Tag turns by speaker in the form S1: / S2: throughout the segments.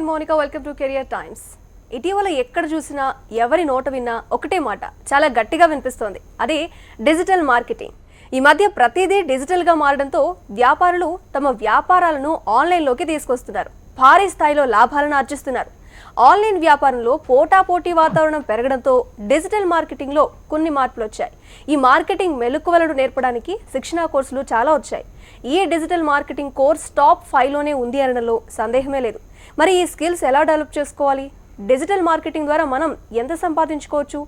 S1: Monika, welcome to Career Times. ఇటీవల ఎక్కడ చూసినా ఎవరి నోట విన్నా ఒకటే మాట చాలా గట్టిగా వినిపిస్తోంది, అదే డిజిటల్ మార్కెటింగ్. ఈ మధ్య ప్రతిదీ డిజిటల్గా మారడంతో వ్యాపారులు తమ వ్యాపారాలను ఆన్లైన్లోకి తీసుకొస్తున్నారు, భారీ స్థాయిలో లాభాలను ఆర్జిస్తున్నారు. ఆన్లైన్ వ్యాపారంలో పోటాపోటీ వాతావరణం పెరగడంతో డిజిటల్ మార్కెటింగ్లో కొన్ని మార్పులు వచ్చాయి. ఈ మార్కెటింగ్ మెలకువలను నేర్పడానికి శిక్షణా కోర్సులు చాలా వచ్చాయి. ఈ డిజిటల్ మార్కెటింగ్ కోర్స్ టాప్ 5లోనే ఉంది అనడంలో సందేహమే లేదు. మరి ఈ స్కిల్స్ ఎలా డెవలప్ చేసుకోవాలి? డిజిటల్ మార్కెటింగ్ ద్వారా మనం ఎంత సంపాదించుకోవచ్చు?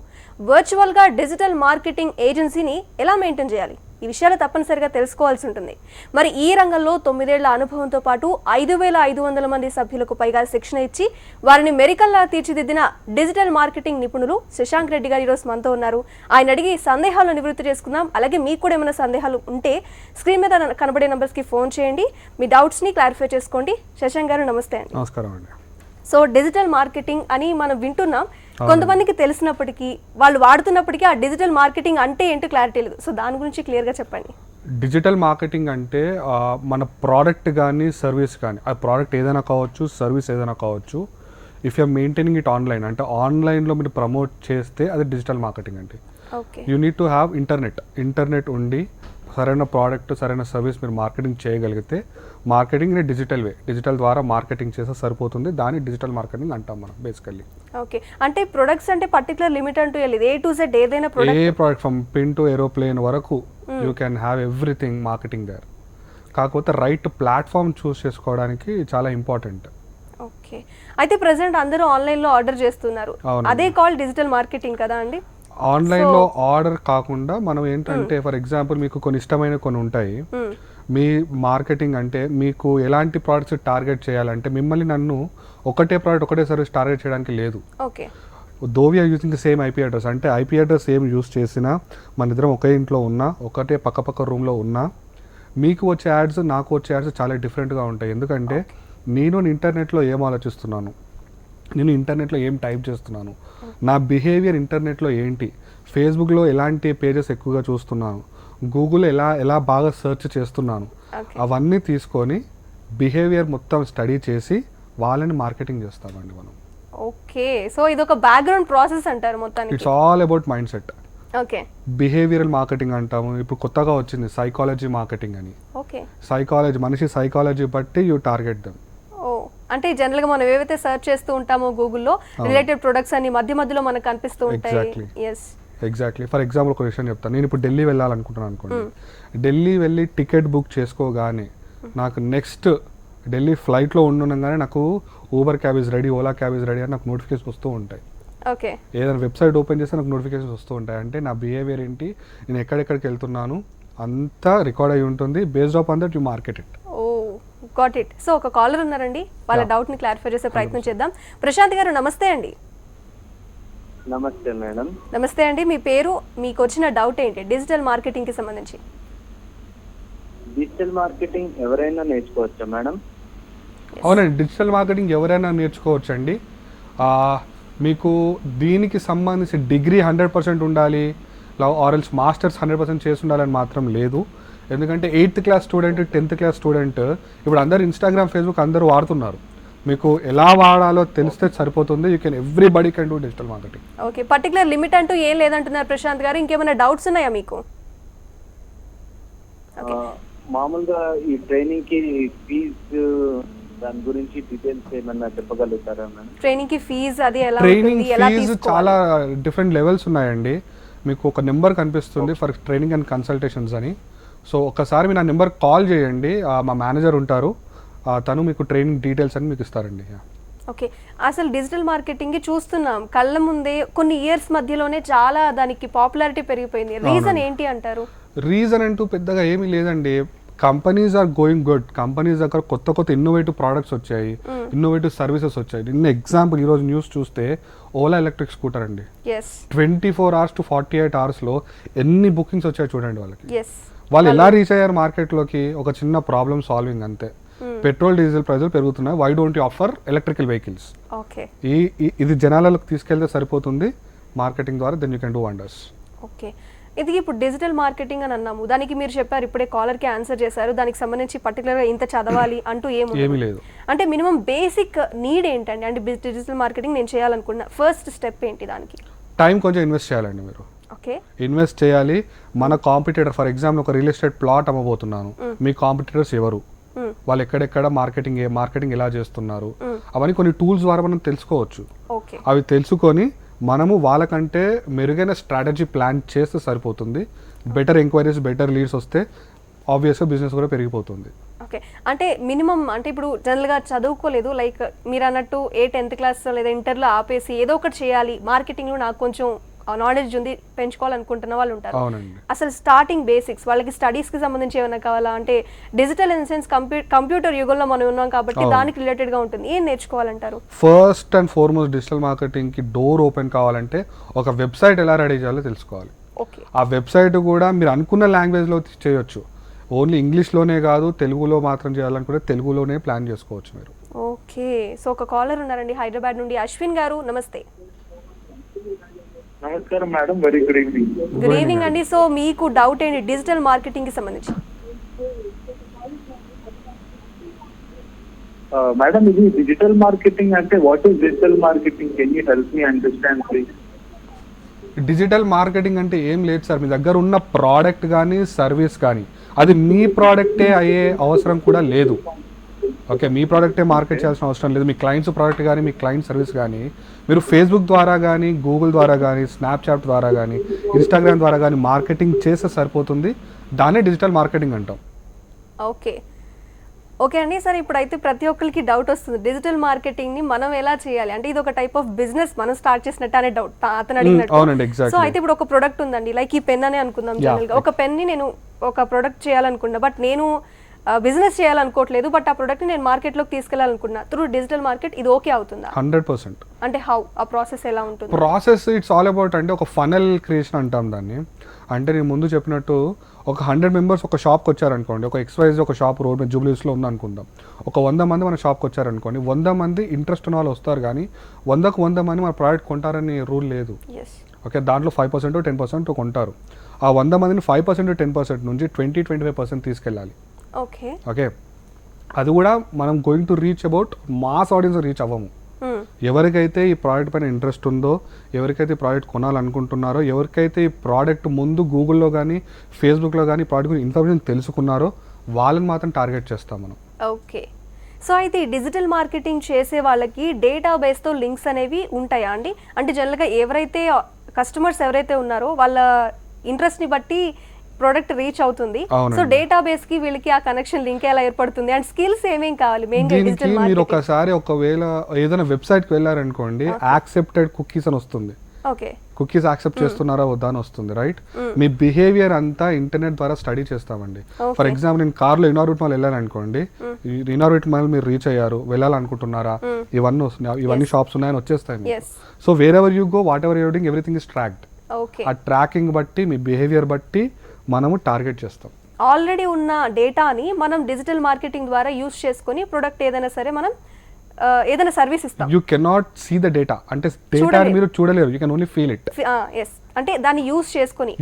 S1: వర్చువల్గా డిజిటల్ మార్కెటింగ్ ఏజెన్సీని ఎలా మెయింటైన్ చేయాలి? ఈ విషయాలు తప్పనిసరిగా తెలుసుకోవాల్సి ఉంటుంది. మరి ఈ రంగంలో 9 ఏళ్ల అనుభవంతో పాటు 5,500 మంది సభ్యులకు పైగా శిక్షణ ఇచ్చి వారిని మెరికల్లా తీర్చిదిద్దిన డిజిటల్ మార్కెటింగ్ నిపుణులు శశాంక్ రెడ్డి గారు ఈరోజు మనతో ఉన్నారు. ఆయన అడిగి సందేహాలను నివృత్తి చేసుకుందాం. అలాగే మీకు కూడా ఏమైనా సందేహాలు ఉంటే స్క్రీన్ మీద కనబడే నంబర్స్కి ఫోన్ చేయండి, మీ డౌట్స్ని క్లారిఫై చేసుకోండి. శశాంక్ గారు నమస్తే అండి.
S2: నమస్కారం అండి.
S1: సో డిజిటల్ మార్కెటింగ్ అని మనం వింటున్నాం, కొంతమందికి తెలిసినప్పటికీ వాళ్ళు వాడుతున్నప్పటికీ ఆ డిజిటల్ మార్కెటింగ్ అంటే ఏంటో క్లారిటీ లేదు. సో దాని గురించి క్లియర్గా చెప్పండి.
S2: డిజిటల్ మార్కెటింగ్ అంటే మన ప్రోడక్ట్ కానీ సర్వీస్ కానీ, ఆ ప్రోడక్ట్ ఏదైనా కావచ్చు, సర్వీస్ ఏదైనా కావచ్చు, if you're maintaining it online, అంటే ఆన్లైన్లో మీరు ప్రమోట్ చేస్తే అది డిజిటల్ మార్కెటింగ్ అంటే. You need to have internet ఉండి సరైన ప్రోడక్ట్, సరైన సర్వీస్ మీరు మార్కెటింగ్ చేయగలిగితే మార్కెటింగ్ డిజిటల్ ద్వారా మార్కెటింగ్ చేస్తే సరిపోతుంది. దాన్ని డిజిటల్ మార్కెటింగ్ అంటాం మనం బేసికల్లీ.
S1: ఓకే, అంటే ప్రొడక్ట్స్ అంటే పర్టికులర్ లిమిట్ అంటూ లేదు, ఏ టు జెడ్ ఏదైనా
S2: ఏ product from pin to aeroplane వరకు you can have everything marketing there. కాకపోతే రైట్ ప్లాట్ఫామ్ చూస్ చేసుకోవడానికి చాలా ఇంపార్టెంట్.
S1: ఓకే, అయితే ప్రెసెంట్ అందరూ ఆన్లైన్లో ఆర్డర్ చేస్తున్నారు, అదే కాల్ డిజిటల్ మార్కెటింగ్ కదా అండి?
S2: ఆన్లైన్లో ఆర్డర్ కాకుండా మనం ఏంటంటే ఫర్ ఎగ్జాంపుల్ మీకు కొన్ని ఇష్టమైన కొన్ని ఉంటాయి. మీ మార్కెటింగ్ అంటే మీకు ఎలాంటి ప్రోడక్ట్స్ టార్గెట్ చేయాలంటే మిమ్మల్ని నన్ను ఒకటే ప్రోడక్ట్ ఒకటే సర్వీస్ టార్గెట్ చేయడానికి లేదు.
S1: Okay,
S2: though we're using same IP address, అంటే ఐపీ అడ్రస్ సేమ్ యూజ్ చేసినా మన ఇద్దరం ఒకే ఇంట్లో ఉన్నా, ఒకటే పక్క రూమ్లో ఉన్నా, మీకు వచ్చే యాడ్స్ నాకు వచ్చే యాడ్స్ చాలా డిఫరెంట్గా ఉంటాయి. ఎందుకంటే నేను ఇంటర్నెట్లో ఏం ఆలోచిస్తున్నాను, నేను ఇంటర్నెట్లో ఏం టైప్ చేస్తున్నాను, నా బిహేవియర్ ఇంటర్నెట్లో ఏంటి, ఫేస్బుక్లో ఎలాంటి పేజెస్ ఎక్కువగా చూస్తున్నాను, గూగుల్లో ఎలా బాగా సెర్చ్ చేస్తున్నాను, అవన్నీ తీసుకొని బిహేవియర్ మొత్తం స్టడీ చేసి వాళ్ళని మార్కెటింగ్ చేస్తామండి మనం.
S1: ఓకే, సో ఇది ఒక బ్యాక్గ్రౌండ్ ప్రాసెస్ అంటారు మొత్తానికి.
S2: It's all about mind set.
S1: Okay,
S2: behavioural marketing అంటాము. ఇప్పుడు కొత్తగా వచ్చింది సైకాలజీ మార్కెటింగ్ అని.
S1: ఓకే,
S2: మనిషి సైకాలజీ బట్టి యూ టార్గెట్ దెమ్.
S1: అంటే జనరల్ గా మనం ఏవైతే సెర్చ్ చేస్తూ ఉంటామో గూగుల్లో రిలేటెడ్ ప్రొడక్ట్స్ అన్ని మధ్యలో మనకు కనిపిస్తూ ఉంటాయి.
S2: ఎగ్జాక్ట్లీ. ఫర్ ఎగ్జాంపుల్ ఒక విషయం చెప్తాను. నేను ఇప్పుడు ఢిల్లీ వెళ్ళాలనుకుంటున్నాను అనుకోండి. ఢిల్లీ వెళ్ళి టికెట్ బుక్ చేసుకోగానే నాకు నెక్స్ట్ ఢిల్లీ ఫ్లైట్లో ఉండగానే నాకు Uber cab is ready, Ola cab is ready అని నాకు నోటిఫికేషన్ వస్తూ ఉంటాయి.
S1: ఓకే, ఏదైనా
S2: వెబ్సైట్ ఓపెన్ చేస్తే నాకు నోటిఫికేషన్స్ వస్తూ ఉంటాయి. అంటే నా బిహేవియర్ ఏంటి, నేను ఎక్కడెక్కడికి వెళ్తున్నాను అంతా రికార్డ్ అయి ఉంటుంది. Based of on that you market it.
S1: Got it. So ఒక కాలర్ ఉన్నారండి, వాళ్ళ డౌట్ ని క్లారిఫై చేసే ప్రయత్నం చేద్దాం. ప్రశాంత్ గారు నమస్తే అండి.
S3: నమస్తే మేడం.
S1: నమస్తే అండి, మీ పేరు, మీకు వచ్చిన డౌట్ ఏంటి డిజిటల్ మార్కెటింగ్ కి సంబంధించి?
S3: డిజిటల్ మార్కెటింగ్ ఎవరైనా నేర్చుకోవచ్చా మేడం?
S2: అవునండి, డిజిటల్ మార్కెటింగ్ ఎవరైనా నేర్చుకోవచ్చండి. మీకు దీనికి సంబంధించి డిగ్రీ 100% ఉండాలి, ఆర్ఎల్స్ మాస్టర్స్ 100% చేసి ఉండాలని మాత్రం లేదు. ఎందుకంటే 8th class student, 10th class student ఇప్పుడు అందరు ఇన్స్టాగ్రామ్, ఫేస్బుక్ అందరూ వాడుతున్నారు. మీకు ఎలా వాడాలో తెలిస్తే సరిపోతుంది. You can everybody can do digital marketing.
S1: Okay, particular limit అంటూ ఏం లేదంటున్నారు ప్రశాంత్ గారు. ఇంకేమైనా డౌట్స్ ఉన్నాయా మీకు?
S3: మామూలుగా ఈ ట్రైనింగ్ కి ఫీజు, దాని గురించి డీటెయిల్స్ ఏమన్నా చెప్పగలుగుతారా మేడం?
S1: ట్రైనింగ్ కి ఫీజు అది ఎలా
S2: ట్రైనింగ్ ఫీజు చాలా డిఫరెంట్ లెవెల్స్ ఉన్నాయండి. మీకు ఒక నెంబర్ కనిపిస్తుంది ఫర్ ట్రైనింగ్ అండ్ కన్సల్టేషన్స్ అని. సో ఒకసారి మీరు ఆ నెంబర్ కాల్ చేయండి, మా మేనేజర్ ఉంటారు, తను మీకు ట్రైనింగ్ డీటెయిల్స్ అని మీకు ఇస్తారండి.
S1: ఓకే, అసలు డిజిటల్ మార్కెటింగ్ చూస్తున్నాం కళ్ళ ముందే, కొన్ని ఇయర్స్ మధ్యలోనే చాలా దానికి పాపులారిటీ పెరిగిపోయింది. రీజన్ ఏంటి అంటారు?
S2: రీజన్ అంటూ పెద్దగా ఏమీ లేదండి. Companies are going good. Companies దగ్గర కొత్త ఇన్నోవేటివ్ ప్రోడక్ట్స్ వచ్చాయి, ఇన్నోవేటివ్ సర్వీసెస్ వచ్చాయి. నిన్న ఎగ్జాంపుల్ ఈరోజు న్యూస్ చూస్తే ఓలా ఎలక్ట్రిక్ స్కూటర్ అండి, 24 hours to 48 hours ఎన్ని బుకింగ్స్ వచ్చాయి చూడండి వాళ్ళకి. వాళ్ళు ఎలా రీచ్ అయ్యారు మార్కెట్లోకి? ఒక చిన్న ప్రాబ్లమ్ సాల్వింగ్ అంతే. పెట్రోల్ డీజిల్ ప్రైజులు పెరుగుతున్నాయి, why don't you offer electrical vehicles? ఇది జనాలకు తీసుకెళ్తే సరిపోతుంది మార్కెటింగ్ ద్వారా, then you can do wonders.
S1: Okay, ఇది ఇప్పుడు డిజిటల్ మార్కెటింగ్ అని అన్నాము, దానికి మీరు చెప్పారు ఇప్పుడే కాలర్కి ఆన్సర్ చేశారు, దానికి సంబంధించి పర్టికులర్గా ఇంత చదవాలి అంటూ
S2: ఏమీ లేదు.
S1: అంటే మినిమం బేసిక్ నీడ్ ఏంటండి? అంటే డిజిటల్ మార్కెటింగ్ నేను చేయాలనుకున్నా ఫస్ట్ స్టెప్ ఏంటి దానికి?
S2: టైం కొంచెం ఇన్వెస్ట్ చేయాలండి మీరు.
S1: ఓకే,
S2: ఇన్వెస్ట్ చేయాలి. మన కాంపిటీటర్ ఫర్ ఎగ్జాంపుల్ ఒక రియల్ ఎస్టేట్ ప్లాట్ అమ్మబోతున్నాను, మీ కాంపిటీటర్స్ ఎవరు, వాళ్ళు ఎక్కడెక్కడ మార్కెటింగ్ ఎలా చేస్తున్నారు, అవన్నీ కొన్ని టూల్స్ ద్వారా మనం తెలుసుకోవచ్చు.
S1: ఓకే,
S2: అవి తెలుసుకొని మనము వాళ్ళకంటే మెరుగైన స్ట్రాటజీ ప్లాన్ చేస్తే సరిపోతుంది. బెటర్ ఎంక్వైరీస్, బెటర్ లీడ్స్ వస్తే ఆబ్వియస్గా బిజినెస్ కూడా పెరిగిపోతుంది.
S1: ఓకే, అంటే మినిమం అంటే ఇప్పుడు జనరల్గా చదువుకోలేదు, లైక్ మీరు అన్నట్టు 10th క్లాస్ లేదా ఇంటర్లో ఆపేసి ఏదో ఒకటి చేయాలి, మార్కెటింగ్లో నాకు కొంచెం నాలెడ్జ్ ఉంది పెంచుకోవాలనుకుంటున్న వాళ్ళు ఉంటారు.
S2: అవునండి.
S1: అసలు స్టార్టింగ్ బేసిక్స్ వాళ్ళకి స్టడీస్కి సంబంధించి ఏమైనా కావాలా? అంటే డిజిటల్ ఇన్ సెన్స్ కంప్యూటర్ యుగంలో మనం ఉన్నాం కాబట్టి దానికి రిలేటెడ్గా ఉంటుంది. ఏం నేర్చుకోవాలంటారు?
S2: ఫస్ట్ అండ్ ఫార్మోస్ట్ డిజిటల్ మార్కెటింగ్కి డోర్ ఓపెన్ కావాలంటే ఒక వెబ్సైట్ ఎలా రెడీ చేయాలో తెలుసుకోవాలి.
S1: ఓకే,
S2: ఆ వెబ్సైట్ కూడా మీరు అనుకున్న లాంగ్వేజ్లో చేయొచ్చు. ఓన్లీ ఇంగ్లీష్లోనే కాదు, తెలుగులో మాత్రం చేయాలనుకుంటే తెలుగులోనే ప్లాన్ చేసుకోవచ్చు మీరు.
S1: ఓకే, సో ఒక కాలర్ ఉన్నారండి హైదరాబాద్ నుండి, అశ్విన్ గారు, నమస్తే.
S3: నమస్కారం madam, very good evening.
S1: Good evening అండి. సో మీకు డౌట్ ఏంటి డిజిటల్ మార్కెటింగ్కి సంబంధించి?
S3: మేడం, ఇది డిజిటల్ మార్కెటింగ్ అంటే what is digital marketing? Can you help me understand please?
S2: Digital marketing అంటే ఏం లేదు సార్, మీ దగ్గర ఉన్న ప్రోడక్ట్ కానీ సర్వీస్ కానీ అది మీ ప్రోడక్టే అయ్యే అవసరం కూడా లేదు. ఓకే, మీ ప్రోడక్టే మార్కెట్ చేయాల్సిన అవసరం లేదు. మీ క్లయింట్స్ ప్రోడక్ట్ కానీ మీ క్లయింట్ సర్వీస్ కానీ మీరు ఫేస్బుక్ ద్వారా కానీ, గూగుల్ ద్వారా కానీ, స్నాప్చాట్ ద్వారా కానీ, ఇన్స్టాగ్రామ్ ద్వారా కానీ మార్కెటింగ్ చేస్తే సరిపోతుంది. దాన్నే డిజిటల్ మార్కెటింగ్ అంటాం.
S1: ఓకే, ఓకే అండి. సరే, ఇప్పుడైతే ప్రతి ఒక్కరికి డౌట్ వస్తుంది, డిజిటల్ మార్కెటింగ్ని మనం ఎలా చేయాలి? అంటే ఇది ఒక టైప్ ఆఫ్ బిజినెస్ మనం స్టార్ట్ చేసినట్టు అనే డౌట్ అతను అడిగినట్టు.
S2: అవునండి, ఎగ్జాక్ట్లీ.
S1: సో అయితే ఇప్పుడు ఒక ప్రొడక్ట్ ఉందండి, లైక్ ఈ పెన్ అనే అనుకుందాం. జనరల్గా ఒక పెన్ని నేను ఒక ప్రొడక్ట్ చేయాలనుకున్నా, బట్ నేను బిజినెస్ చేయాలనుకోవట్లేదు, బట్ ఆ ప్రొడక్ట్ని నేను మార్కెట్లోకి తీసుకెళ్లాలనుకున్నా. త్రూ డిజిటల్ మార్కెట్ ఇది ఓకే అవుతుందా?
S2: 100%.
S1: అంటే హౌ ఆ ప్రాసెస్ ఎలా ఉంటుంది?
S2: ప్రాసెస్ ఇట్స్ ఆల్ అబౌట్ అంటే ఒక ఫనల్ క్రియేషన్ అంటాం దాన్ని. అంటే నేను ముందు చెప్పినట్టు ఒక 100 మెంబర్స్ ఒక షాప్కి వచ్చారనుకోండి, ఒక XYZ ఒక షాప్ రోడ్ మీద జూబ్లీస్లో ఉందనుకుందాం. ఒక 100 మంది మన షాప్కి వచ్చారనుకోండి, 100 మంది ఇంట్రెస్ట్ ఉన్న వాళ్ళు వస్తారు, కానీ 100కు 100 మంది మన ప్రోడక్ట్ కొంటారని రూల్ లేదు. ఓకే, దాంట్లో 5% 10% కొంటారు. ఆ 100 మందిని 5% 10% నుంచి 20-25% తీసుకెళ్ళాలి.
S1: ఓకే,
S2: ఓకే, అది కూడా మనం going to reach about mass audience reach అవ్వము. ఎవరికైతే ఈ ప్రోడక్ట్ పైన ఇంట్రెస్ట్ ఉందో, ఎవరికైతే ఈ ప్రోడక్ట్ కొనాలనుకుంటున్నారో, ఎవరికైతే ఈ ప్రోడక్ట్ ముందు గూగుల్లో కానీ ఫేస్బుక్లో కానీ ప్రోడక్ట్ గురించి ఇన్ఫర్మేషన్ తెలుసుకున్నారో వాళ్ళని మాత్రం టార్గెట్ చేస్తాం మనం.
S1: ఓకే, సో అయితే ఈ డిజిటల్ మార్కెటింగ్ చేసే వాళ్ళకి డేటాబేస్తో లింక్స్ అనేవి ఉంటాయా అండి? అంటే జనరల్గా ఎవరైతే కస్టమర్స్ ఎవరైతే ఉన్నారో వాళ్ళ ఇంట్రెస్ట్ని బట్టి ప్రోడక్ట్ రీచ్ అవుతుంది. సో డేటాబేస్ కి వీళ్ళకి ఆ కనెక్షన్ లింక్ ఎలా ఏర్పడుతుంది? అండ్ స్కిల్స్ ఏమేం కావాలి మెయిన్ గా డిజిటల్ మార్కెటింగ్?
S2: మీరు ఒకసారి ఒకవేళ ఏదైనా వెబ్సైట్ కి వెళ్ళారనుకోండి, యాక్సెప్టెడ్ కుకీస్ అని వస్తుంది.
S1: ఓకే,
S2: కుకీస్ యాక్సెప్ట్ చేస్తున్నారా వద్దా అని వస్తుంది, రైట్? మీ బిహేవియర్ అంతా ఇంటర్నెట్ ద్వారా స్టడీ చేస్తామండి. ఫర్ ఎగ్జాంపుల్ నేను కార్లో ఇన్నోర్బిట్ మాల్ వెళ్ళాను అనుకోండి, ఇన్నోర్బిట్ మాల్ మీరు రీచ్ అయ్యారు, వెళ్ళాలనుకుంటున్నారా, ఇవన్నీ షాప్స్ ఉన్నాయని వచ్చేస్తాయి. So where ever you go, what ever you're doing, everything is tracked. ఆ ట్రాకింగ్ బట్టి మీ బిహేవియర్ బట్టి మనము టార్గెట్ చేస్తాం.
S1: ఆల్రెడీ ఉన్న డేటాని మనం డిజిటల్ మార్కెటింగ్ ద్వారా యూస్ చేసుకొని ప్రొడక్ట్ ఏదైనా సరే మనం ఏదైనా సర్వీస్ ఇస్తాం.
S2: You cannot see the data, అంటే డేటా మీరు చూడలేరు, you can only feel it.
S1: అంటే దాన్ని యూస్ చేసుకొని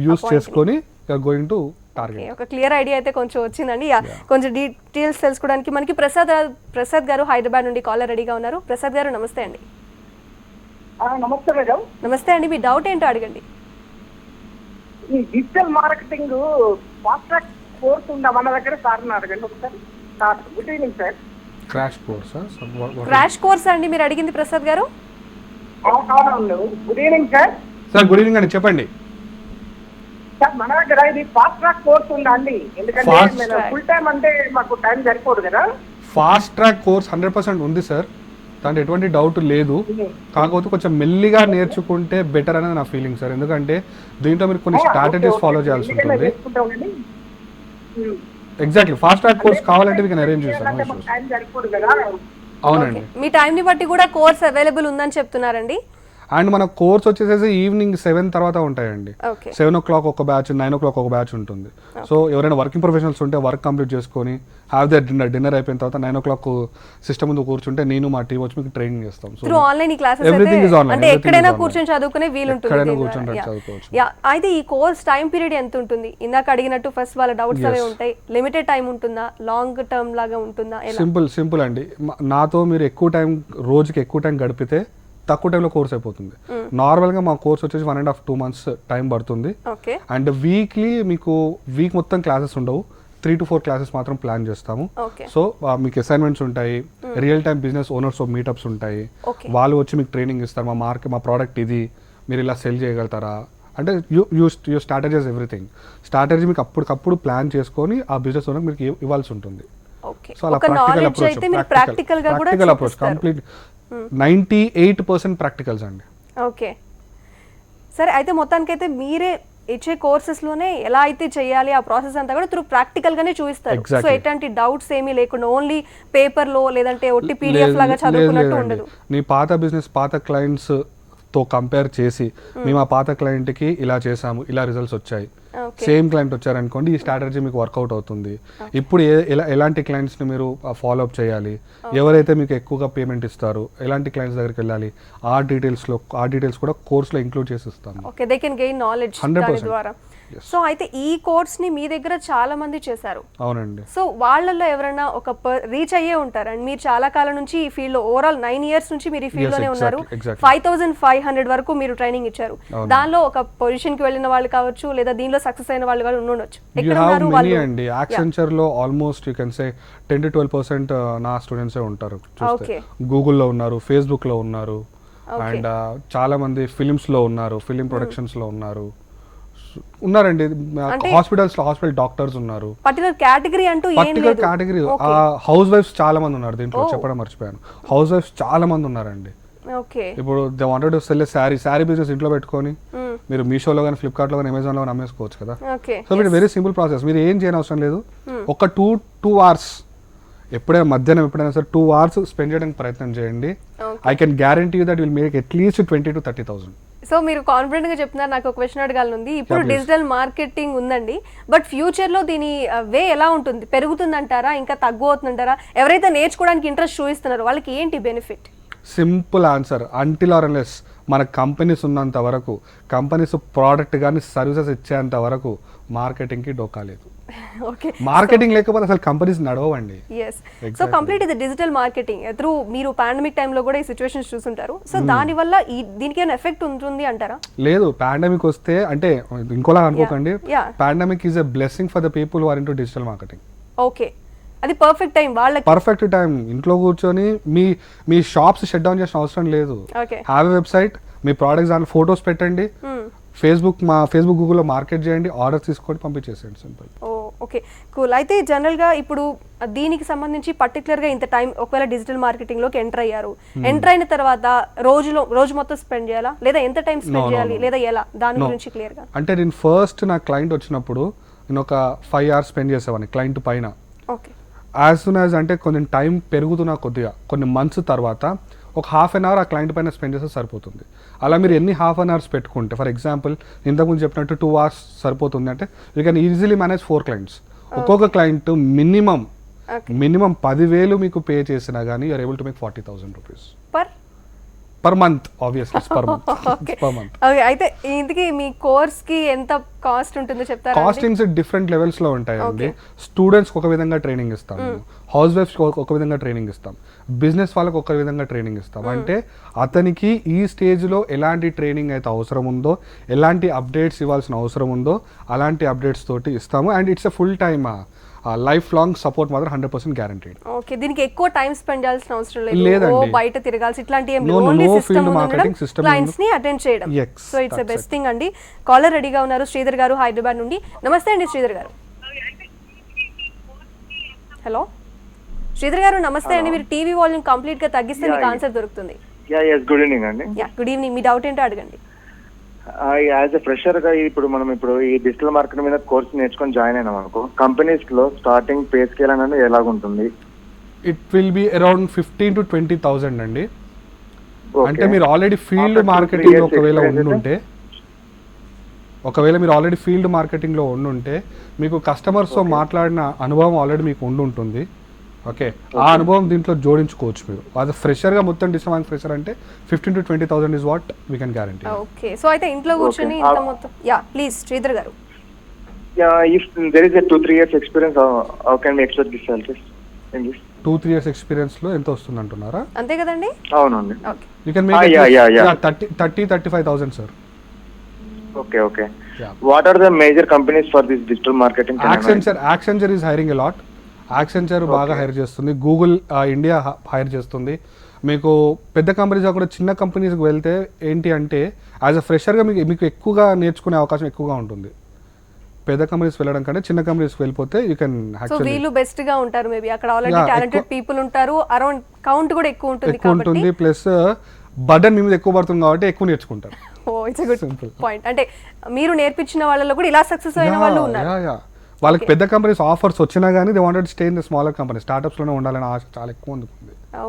S2: గోయింగ్ టు టార్గెట్.
S1: ఒక క్లియర్ ఐడియా అయితే కొంచెం వచ్చిందండి. కొంచెం డీటెయిల్స్ తెలుసుకోవడానికి మనకి ప్రసాద్ గారు హైదరాబాద్ నుండి కాలర్ రెడీగా ఉన్నారు. ప్రసాద్ గారు నమస్తే అండి.
S4: నమస్తే మేడం.
S1: నమస్తే అండి, మీ డౌట్ ఏంటో అడగండి.
S4: ఈ digital marketing fast track course ఉందా మన దగ్గర? సార్ అడగండి ఒకసారి. Sir good evening sir.
S2: Crash
S1: course అండి మీరు అడిగింది ప్రసాద్ గారు?
S4: Good evening sir.
S2: Sir good evening అండి, చెప్పండి.
S4: సార్ మన దగ్గర ఇది ఫాస్ట్ ట్రాక్ కోర్స్ ఉందా అండి? ఎందుకంటే ఫుల్ టైం అంటే మాకు టైం సరిపోదు కదా.
S2: ఫాస్ట్ ట్రాక్ కోర్స్ 100% ఉంది సార్, దాంట్లో ఎటువంటి డౌట్ లేదు. కాకపోతే కొంచెం మెల్లిగా నేర్చుకుంటే బెటర్ అనేది నా ఫీలింగ్ సార్. ఎందుకంటే దీంట్లో మీరు కొన్ని స్ట్రాటజీస్ ఫాలో చేయాల్సి ఉంటుంది. ఎగ్జాక్ట్లీ, ఫాస్ట్ ట్రాక్ కోర్స్ కావాలంటే మీకు అరేంజ్ చేస్తాను.
S4: టైం సరిపోదు కదా.
S2: అవునండి,
S1: మీ టైం ని బట్టి కూడా కోర్స్ అవైలబుల్ ఉందని చెప్తున్నారండి.
S2: అండ్ మన కోర్స్ వచ్చేసేసి ఈవినింగ్ 7 తర్వాత ఉంటాయండి.
S1: ఓకే
S2: 7 o'clock ఒక బ్యాచ్, 9 o'clock ఒక బ్యాచ్ ఉంటుంది. సో ఎవరైనా వర్కింగ్ ప్రొఫెషనల్స్ ఉంటే వర్క్ కంప్లీట్ చేసుకొని హ్యావ్ దర్ డిన్నర్ అయిపోయిన తర్వాత 9 o'clock సిస్టమ్ ముందు కూర్చుంటే నేను మా టీం వచ్చి మీకు ట్రైనింగ్ చేస్తాం. So
S1: through online classes
S2: Everything is online,
S1: అంటే
S2: everything
S1: ఎక్కడైనా
S2: is online.
S1: కూర్చొని చదువుకునే వీలు ఉంటుంది
S2: ఎక్కడైనా
S1: దీని
S2: కూర్చొని
S1: ద్వారా.
S2: చదువుకోవచ్చు.
S1: యా అయితే ఈ కోర్స్ టైం పీరియడ్ ఎంత ఉంటుంది? ఇందాక అడిగినట్టు ఫస్ట్ వాళ్ళ డౌట్స్ అవే ఉంటాయి. లిమిటెడ్ టైం ఉంటుందా, లాంగ్ టర్మ్ లాగా ఉంటుందా, ఎలా?
S2: సింపుల్ అండి. నాతో మీరు రోజుకి ఎక్కువ టైం గడిపితే తక్కువ టైంలో కోర్స్ అయిపోతుంది. నార్మల్గా మా కోర్స్ వచ్చేసి 1.5 2 months టైం పడుతుంది.
S1: ఓకే
S2: అండ్ మీకు వీక్ మొత్తం క్లాసెస్ ఉండవు, 3 to 4 క్లాసెస్ మాత్రం ప్లాన్ చేస్తాము.
S1: ఓకే
S2: సో మీకు అసైన్మెంట్స్ ఉంటాయి, real time business owners meetups ఉంటాయి,
S1: ఓకే
S2: వాళ్ళు వచ్చి మీకు ట్రైనింగ్ ఇస్తారు. మా ప్రోడక్ట్ ఇది, మీరు ఇలా సెల్ చేయగలుగుతారా అంటే యూ స్ట్రాటజీస్ ఎవ్రీథింగ్. స్ట్రాటజీ మీకు అప్పటికప్పుడు ప్లాన్ చేసుకొని ఆ బిజినెస్ ఓనర్ మీకు ఇవ్వాల్సి ఉంటుంది.
S1: ఓకే
S2: సో అలా
S1: ఒక నాలెడ్జ్ అయితే మీరు ప్రాక్టికల్ గా కూడా
S2: ప్రాక్టికల్ అప్రోచ్ కంప్లీట్ 98% ప్రాక్టికల్స్ అండి.
S1: ఓకే సరే అయితే మొత్తానికైతే మీరే ఇచ్చే కోర్సెస్ లోనే ఎలా అయితే చేయాలి ఆ ప్రాసెస్ అంతా కూడా త్రూ ప్రాక్టికల్ గానే చూపిస్తారు. సో ఎట్లాంటి డౌట్స్ ఏమీ లేకుండా ఓన్లీ పేపర్ లో లేదంటే ఒట్టి పీడిఎఫ్ లాగా చదువుకున్నట్టు ఉండదు.
S2: నీ పాత బిజినెస్ పాత క్లయింట్స్ తో కంపేర్ చేసి మేము ఆ పాత క్లయింట్ కి ఇలా చేసాము, ఇలా రిజల్ట్స్ వచ్చాయి, సేమ్ క్లయింట్ వచ్చారనుకోండి ఈ స్ట్రాటజీ మీకు వర్కౌట్ అవుతుంది. ఇప్పుడు ఎలాంటి క్లయింట్స్ ని మీరు ఫాలో అప్ చేయాలి, ఎవరైతే మీకు ఎక్కువగా పేమెంట్ ఇస్తారు, ఎలాంటి క్లయింట్స్ దగ్గరికి వెళ్ళాలి, ఆ డీటెయిల్స్ కూడా కోర్స్ లో ఇంక్లూడ్ చేసి ఇస్తాము.
S1: Okay they can gain knowledge దాని ద్వారా. సో అయితే ఈ కోర్స్ ని మీ దగ్గర చాలా మంది చేశారు.
S2: అవునండి.
S1: సో వాళ్ళల్లో ఎవరైనా ఒక రీచ్ అయ్యే ఉంటారు. అండ్ మీరు చాలా కాలం నుంచి ఈ ఫీల్డ్ లో ఓవరాల్ 9 years నుంచి మీరు ఈ ఫీల్డ్ లోనే ఉన్నారు. 5500 వరకు మీరు ట్రైనింగ్ ఇచ్చారు. దానిలో ఒక పొజిషన్ కి వెళ్ళిన వాళ్ళు కావచ్చు, లేదా దీనిలో సక్సెస్ అయిన వాళ్ళు కూడా ఉండొచ్చు. ఎక్కడ ఉన్నారు వాళ్ళు?
S2: అండి యాక్సెంచర్ లో almost you can say 10 to 12% నా స్టూడెంట్స్ ఉంటారు. గూగుల్లో ఉన్నారు, ఫేస్బుక్ లో ఉన్నారు, అండ్ చాలా మంది ఫిలిమ్స్ లో ఉన్నారు, ఫిలిం ప్రొడక్షన్స్ లో ఉన్నారండి. హాస్పిటల్ డాక్టర్స్ ఉన్నారు.
S1: పర్టికులర్ కేటగిరీ అంటూ
S2: పర్టికులర్ కేటగిరీ హౌస్ వైఫ్స్ చాలా మంది ఉన్నారు. దీంట్లో చెప్పడం మర్చిపోయాను, హౌస్ వైఫ్స్ చాలా మంది ఉన్నారండి. ఇప్పుడు they wanted to cell sari business ఇంట్లో పెట్టుకొని మీరు మీషోలో కానీ ఫ్లిప్కార్ట్ లో కానీ అమెజాన్ లో కానీ అమ్మేసుకోవచ్చు కదా. So it very simple process. మీరు ఏం చేయని అవసరం లేదు. ఒక 2 hours మధ్యాహ్నం ఎప్పుడైనా సరే 2 hours స్పెండ్ చేయడానికి ప్రయత్నం చేయండి. I can guarantee you that will make at least 20,000 to 30,000.
S1: So మీరు కాన్ఫిడెంట్ గా చెప్తున్నారు. నాకు ఒక క్వశ్చన్ అడగాలనుంది. ఇప్పుడు డిజిటల్ మార్కెటింగ్ ఉందండి, బట్ ఫ్యూచర్ లో దీని వే ఎలా ఉంటుంది? పెరుగుతుందంటారా, ఇంకా తగ్గుతుందంటారా? ఎవరైతే నేర్చుకోవడానికి ఇంట్రెస్ట్ చూపిస్తున్నారో వాళ్ళకి ఏంటి benefit?
S2: Simple answer, until or unless మన కంపెనీస్ ఉన్నంత వరకు, కంపెనీస్ ప్రోడక్ట్ కానీ సర్వీసెస్ ఇచ్చేంత వరకు మార్కెటింగ్కి డోకా లేదు. మార్కెటింగ్ లేకపోతే అసలు కంపెనీస్ నడవండి.
S1: సో కంప్లీట్ ఇది డిజిటల్ మార్కెటింగ్ త్రూ మీరు పాండమిక్ టైంలో కూడా ఈ సిచ్యువేషన్స్ చూసుంటారు. సో దాని వల్ల దీనికి ఏమైనా ఎఫెక్ట్ ఉంటుంది అంటారా?
S2: లేదు, పాండమిక్ వస్తే అంటే ఇంకోలా అనుకోకండి. Pandemic is a blessing for the people who are into digital marketing.
S1: Okay అది పర్ఫెక్ట్ టైం వాళ్ళకి. Perfect
S2: time. ఇంట్లో కూర్చొని మీ షాప్స్ షట్ డౌన్ చేసిన అవసరం లేదు. హ్యావ్ ఎ వెబ్సైట్, మీ ప్రొడక్ట్స్ దాని ఫొటోస్ పెట్టండి, ఫేస్బుక్ గూగుల్లో మార్కెట్ చేయండి, ఆర్డర్ తీసుకొని పంపించేసేయండి, సింపుల్.
S1: Okay cool. అయితే జనరల్గా ఇప్పుడు దీనికి సంబంధించి పర్టికులర్గా ఇంత టైం ఒకవేళ డిజిటల్ మార్కెటింగ్లోకి ఎంటర్ అయ్యారు, ఎంటర్ అయిన తర్వాత రోజు మొత్తం స్పెండ్ చేయాలా, లేదా ఎంత టైం స్పెండ్ చేయాలి, లేదా ఎలా, దాని గురించి క్లియర్గా.
S2: అంటే నేను ఫస్ట్ నా క్లయింట్ వచ్చినప్పుడు నేను ఒక 5 hours స్పెండ్ చేసేవాడిని క్లయింట్ పైన.
S1: ఓకే
S2: యాజ్ సూన్ యాజ్ అంటే కొంచెం టైం పెరుగుతున్నా కొద్దిగా కొన్ని మంత్స్ తర్వాత ఒక 1/2 hour ఆ క్లయింట్ పైన స్పెండ్ చేస్తే సరిపోతుంది. అలా మీరు ఎన్ని 1/2 hours పెట్టుకుంటే, ఫర్ ఎగ్జాంపుల్ ఇంతకుముందు చెప్పినట్టు 2 hours సరిపోతుంది అంటే you can easily manage 4 clients. ఒక్కొక్క క్లయింట్ మినిమం 10,000 మీకు పే చేసినా కానీ you're able to make 40,000 rupees per month. Obviously per month.
S1: Okay అయితే ఇంతకీ మీ కోర్స్ కి ఎంత కాస్ట్ ఉంటుందో చెప్తారా?
S2: కాస్టింగ్స్ డిఫరెంట్ లెవెల్స్ లో ఉంటాయండి. స్టూడెంట్స్ ఒక విధంగా ట్రైనింగ్ ఇస్తాం, హౌస్ వైఫ్స్ ఒక విధంగా ట్రైనింగ్ ఇస్తాం, బిజినెస్ వాళ్ళకి ఒక విధంగా ట్రైనింగ్ ఇస్తాం. అంటే అతనికి ఈ స్టేజ్ లో ఎలాంటి ట్రైనింగ్ అయితే అవసరం ఉందో, ఎలాంటి అప్డేట్స్ ఇవ్వాల్సిన అవసరం ఉందో అలాంటి అప్డేట్స్ తోటి ఇస్తాము. And it's a full time life long support మాత్రం 100% గ్యారంటీడ్.
S1: ఓకే దీనికి ఎక్కువ టైం స్పెండ్ చేయాల్సిన అవసరం లేదు, బయట తిరగాల్సి ఇట్లాంటి ఏం లేదు. ఓన్లీ సిస్టమ్ క్లయింట్స్ ని అటెండ్ చేయడం. So it's a best thing అండి. కాలర్ రెడీగా ఉన్నారు, శ్రీధర్ గారు హైదరాబాద్ నుండి. నమస్తే అండి శ్రీధర్ గారు. హలో శ్రీధర్ గారు నమస్తే అండి. మీరు టీవీ వాల్యూమ్ కంప్లీట్ గా తగ్గిస్తే మీకు ఆన్సర్ దొరుకుతుంది.
S3: గుడ్ ఈవినింగ్ అండి.
S1: Good evening. మీ డౌట్ ఏంటో అడగండి.
S3: యాజ్ ఎ ఫ్రెషర్ గా ఇప్పుడు ఈ డిజిటల్ మార్కెటింగ్ మీద కోర్స్ నేర్చుకొని జాయిన్ అయినాం అనుకో, కంపెనీస్ లో స్టార్టింగ్ పే స్కేల్ అనేది ఎలాగుంటుంది?
S2: It will be around 15,000 to 20,000 అండి. అంటే మీరు already field
S3: After 2-3
S2: marketing
S3: years
S2: ఒకవేళ
S3: experience
S2: ఉండుంటే, ఒకవేళ మీరు ఆల్రెడీ ఫీల్డ్ మార్కెటింగ్లో ఉండుంటే మీకు కస్టమర్స్తో మాట్లాడిన అనుభవం ఆల్రెడీ మీకు ఉండుంటుంది. ఓకే, ఆ అనుభవం దీంట్లో జోడించుకోవచ్చు మీరు. అది ఫ్రెషర్గా మొత్తం డిస్టర్బ్ ఫ్రెషర్ అంటే 15,000 to 20,000 is what we can guarantee.
S1: Okay, so అయితే ఇంట్లో కూర్చొని ఇంత మొత్తం ప్లీజ్ శ్రీధర్ గారు.
S3: If there is a 2-3 years experience, how can we expect this salaries in this?
S2: 2-3 years ఎక్స్పీరియన్స్లో ఎంత వస్తుంది అంటున్నారా?
S1: అంతే కదండి.
S3: అవునండి.
S1: Okay,
S2: you can make 30-35,000 sir.
S3: Okay.
S2: Yeah.
S3: What are the major companies for this digital marketing?
S2: Accenture is hiring a lot. Accenture బాగా hire చేస్తుంది. Google India hire చేస్తుంది. మీకు పెద్ద కంపెనీస్ కూడా చిన్న కంపెనీస్కి వెళ్తే ఏంటి అంటే యాజ్ అ ఫ్రెషర్గా మీకు ఎక్కువగా నేర్చుకునే అవకాశం ఎక్కువగా ఉంటుంది. పెద్ద కంపెనీస్ వెళ్ళడం కంటే చిన్న కంపెనీస్కి వెళ్ళిపోతే యూ కెన్
S1: సో
S2: యాక్చువల్లీ
S1: వీళ్ళు బెస్ట్ గా ఉంటారు. మేబీ అక్కడ ఆల్రెడీ టాలెంటెడ్ పీపుల్ ఉంటారు. అరౌండ్ కౌంట్ కూడా ఎక్కువ ఉంటుంది
S2: ఎక్కువ
S1: కాబట్టి.
S2: ఉంటుంది. ప్లస్ బర్డన్ మీ మీద ఎక్కువ పడుతుంది కాబట్టి ఎక్కువ నేర్చుకుంటారు.
S1: ఓ, ఇట్స్ గుడ్ పాయింట్. అంటే మీరు నేర్పించిన వాళ్ళలో కూడా ఇలా సక్సెస్ అయిన వాళ్ళు ఉన్నారు.
S2: వాళ్ళకి పెద్ద కంపెనీస్ ఆఫర్స్ వచ్చినా కానీ they wanted stay in the smaller company, స్టార్ట్అప్స్లోనే ఉండాలని ఆశ చాలా ఎక్కువ ఉంది.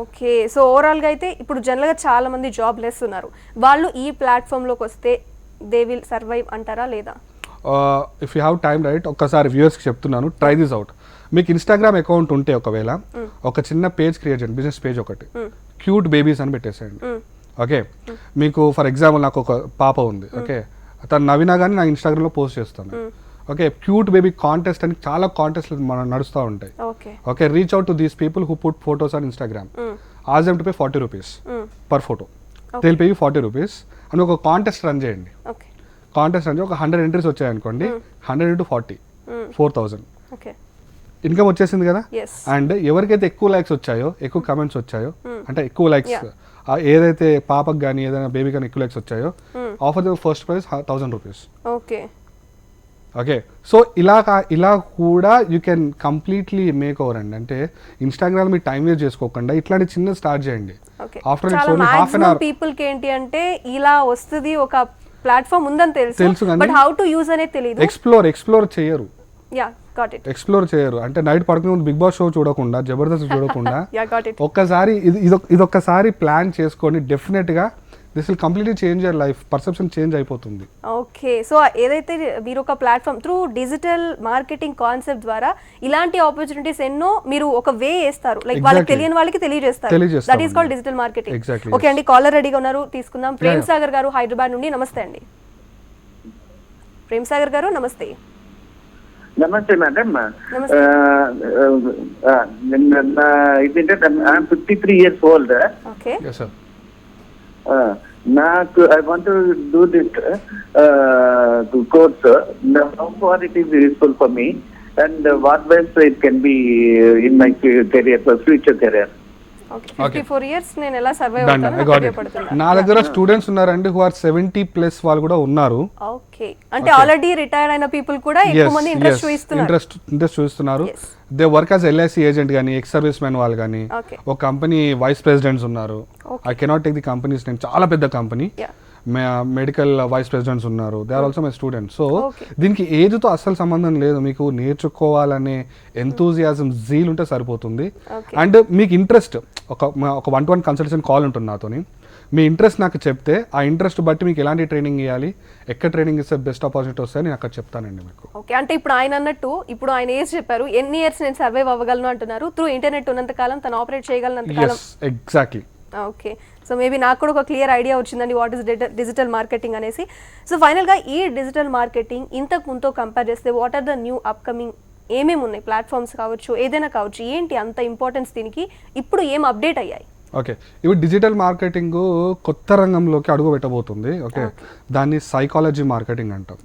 S1: ఓకే, సో ఓవరాల్గా అయితే ఇప్పుడు జనరల్గా చాలా మంది జాబ్ లెస్ ఉన్నారు. వాళ్ళు ఈ ప్లాట్ఫామ్లోకి వస్తే దే విల్ సర్వైవ్ అంటారా లేదా?
S2: If you have time right, ఒక్కసారి వ్యూవర్స్కి చెప్తున్నాను, ట్రై దిస్ అవుట్. మీకు ఇన్స్టాగ్రామ్ అకౌంట్ ఉంటే ఒకవేళ ఒక చిన్న పేజ్ క్రియేట్ చేయండి, బిజినెస్ పేజ్ ఒకటి, క్యూట్ బేబీస్ అని పెట్టేసేయండి. ఓకే, మీకు ఫర్ ఎగ్జాంపుల్ నాకు ఒక పాప ఉంది. ఓకే, తను నవ్వినా కానీ నా ఇన్స్టాగ్రామ్లో పోస్ట్ చేస్తాను. ఓకే, క్యూట్ బేబీ కాంటెస్ట్ అని చాలా కాంటెస్ట్లు మనం నడుస్తూ ఉంటాయి. Okay, reach out to these people who put photos on Instagram, ask them to pay 40 rupees per photo. They will pay you 40 rupees అని ఒక కాంటెస్ట్ రన్ చేయండి. కాంటెస్ట్ అంటే ఒక 100 ఎంట్రీస్ వచ్చాయనుకోండి, 100 into 40 4,000 ఇన్కమ్ వచ్చేసింది కదా. అండ్ ఎవరికైతే ఎక్కువ లైక్స్ వచ్చాయో, ఎక్కువ కమెంట్స్ వచ్చాయో, అంటే ఎక్కువ లైక్స్ ఏదైతే పాపకు కానీ ఏదైనా బేబీ కానీ ఎక్కువ లైక్స్ వచ్చాయో, offer the first prize 1,000 rupees. Okay, so ఇలా కూడా you can completely make over అండి. అంటే ఇన్స్టాగ్రామ్ మీ టైం వేస్ట్ చేసుకోకుండా ఇట్లాంటి చిన్న స్టార్ట్ చేయండి. After half an our
S1: people కి ఏంటి అంటే ఇలా వస్తుంది, ఒక ప్లాట్ఫామ్ ఉందని తెలుసు బట్ హౌ టు యూజ్ అనేది తెలియదు.
S2: ఎక్స్ప్లోర్ చేయరు. ఎక్స్ప్లోర్ చేయరు అంటే నైట్ పడుకునే ముందు బిగ్ బాస్ షో చూడకుండా, జబర్దస్త్ చూడకుండా ఒక్కసారి ఇదొక్కసారి ప్లాన్ చేసుకోండి. డెఫినెట్ గా this will completely change your life, perception change అయిపోతుంది.
S1: ఓకే, సో ఏదైతే మీరు ఒక platform through digital marketing concept ద్వారా ఇలాంటి ఆపర్చునిటీస్ ఎన్నో మీరు ఒక వే వేస్తారు, లైక్ వాళ్ళకి తెలియని వాళ్ళకి తెలియజేస్తారు. That is called digital marketing. Okay అండి, కాలర్ రెడీగా ఉన్నారు, తీసుకుందాం. ప్రేమ్ సాగర్ గారు హైదరాబాద్ నుండి. నమస్తే అండి ప్రేమ్ సాగర్ గారు. నమస్తే.
S4: నమస్తే మేడం. ఇదేంటే 53 years old.
S1: ఓకే,
S4: నాకు I want to do this course. How far it is useful for me and what best it can be in my career, future career.
S1: 54 years నేను ఎలా సర్వైవ్ అవుతాను?
S2: నా దగ్గర స్టూడెంట్స్ ఉన్నారండి who are 70+ వాళ్ళు కూడా ఉన్నారు.
S1: ఓకే, అంటే ఆల్రెడీ రిటైర్డ్ అయిన పీపుల్ కూడా ఎక్కువ మంది ఇంట్రెస్ట్ చూపిస్తున్నారు.
S2: They work as LIC agent కానీ, ఎక్స్ సర్వీస్ మెన్ వాళ్ళు కానీ, ఒక కంపెనీ వైస్ ప్రెసిడెంట్స్ ఉన్నారు. I cannot take the company's name, చాలా పెద్ద కంపెనీ, మెడికల్ వైస్ ప్రెసిడెంట్స్ ఉన్నారు. They are also my students. So దీనికి ఏజ్తో అస్సలు సంబంధం లేదు. మీకు నేర్చుకోవాలనే ఎంతూజియాజం, జీల్ ఉంటే సరిపోతుంది. అండ్ మీకు ఇంట్రెస్ట్, ఒక 1-to-1 కన్సల్టేషన్ కాల్ ఉంటుంది నాతోని. మీ ఇంట్రెస్ట్ నాకు చెప్తే ఆ ఇంట్రెస్ట్ బట్టి మీకు ఎలాంటి ట్రైనింగ్ ఇవ్వాలి, ఎక్కడ ట్రైనింగ్ ఇస్తే బెస్ట్ ఆపర్చునిటీ వస్తాయి నేను అక్కడ చెప్తానండి మీకు.
S1: ఓకే, అంటే ఇప్పుడు ఆయన అన్నట్టు, ఇప్పుడు ఆయన ఏజ్ చెప్పారు, ఎన్ని ఇయర్స్ నేను సర్వైవ్ అవ్వగలను అంటున్నారు. త్రూ ఇంటర్నెట్ ఉన్నంత కాలం తను ఆపరేట్ చేయగలనంత కాలం.
S2: ఎగ్జాక్ట్లీ.
S1: ఓకే, సో మేబీ నాకు కూడా ఒక క్లియర్ ఐడియా వచ్చిందండి వాట్ ఇస్ డిజిటల్ మార్కెటింగ్ అనేసి. సో ఫైనల్గా ఈ డిజిటల్ మార్కెటింగ్ ఇంతకు ముందుతో కంపేర్ చేస్తే what are the new upcoming, ఏమేమి ఉన్నాయి, ప్లాట్ఫామ్స్ కావచ్చు, ఏదైనా కావచ్చు, ఏంటి అంత ఇంపార్టెన్స్ దీనికి, ఇప్పుడు ఏం అప్డేట్ అయ్యాయి?
S2: ఓకే, ఇవి డిజిటల్ మార్కెటింగ్ కొత్త రంగంలోకి అడుగు పెట్టబోతుంది. ఓకే, దాన్ని సైకాలజీ మార్కెటింగ్ అంటాం.